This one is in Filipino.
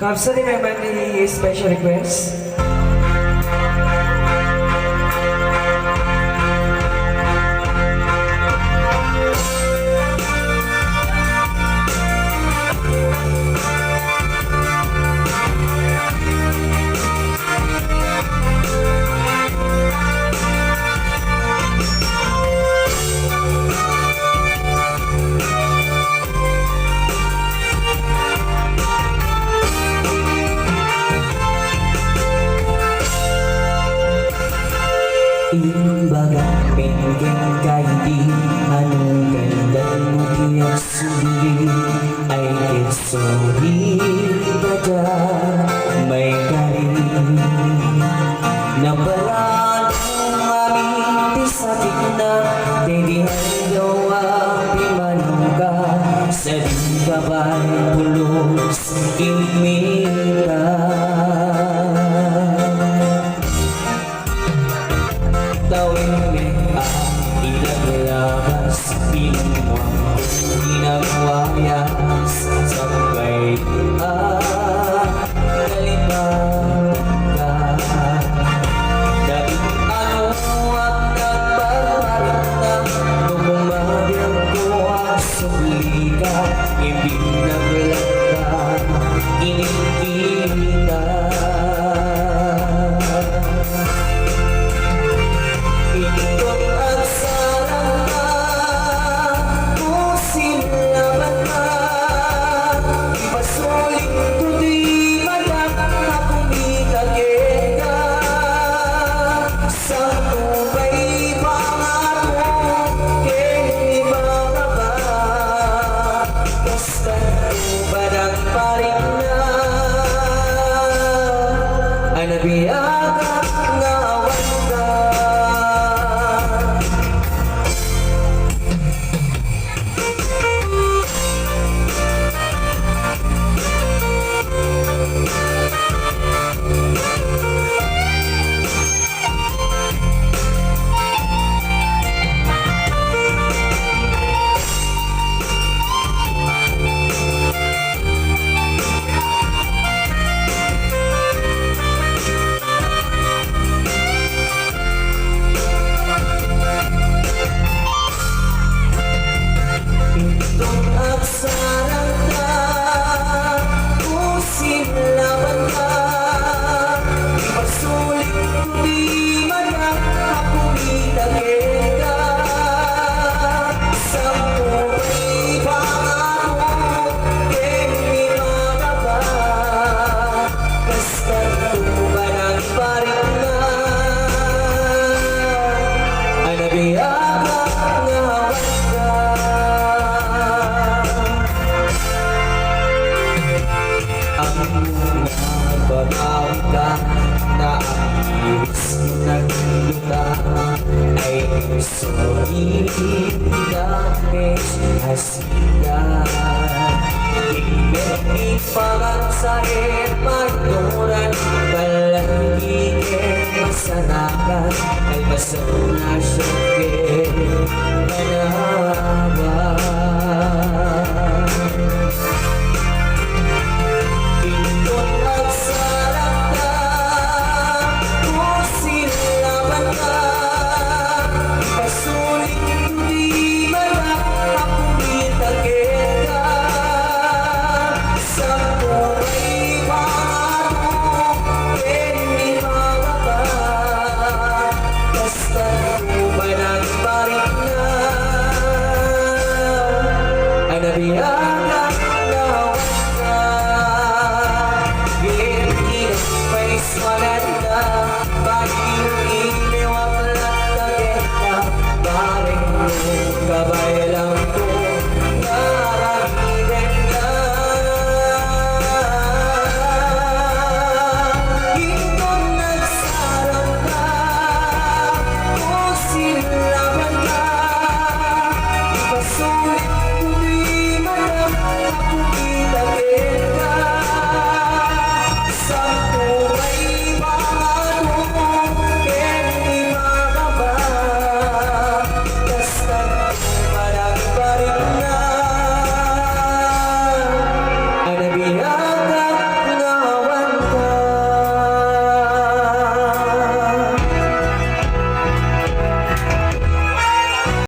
Kapsa ni may any special request? Imbaga pengen kaiti anong gandang mo kiyang suli ay kisuri dada may karin nabalaan aming tisakit na dedihan gawa pimanong ka sa di kabay pulos imira. Tawin me ang ilaglabas Pinuwang ginagwayas Sabay nalipan ka Daig ano at nagpapalit na Nung bumagyan ko ang sublika Hindi naglagda inikita Itong ang sarang na KUSILAPAN na ipasulit ko di malang akong itagin ka sa tubay pangako kay ibababa basta tubaran pa rin na ay nabiyagap na awan ka. Itong aksarang na KUSILAPAN na ipasulit ko di malang akong itagin ka sa tubay pangako kay ibababa basta tubaran pa rin na ay nabiyagap na awan ka. Ang nabagaw ka na ang iris nagluta ay gusto namin hasiya Ipagat sa ipagnuran Kalahigin masanakan ay basura siya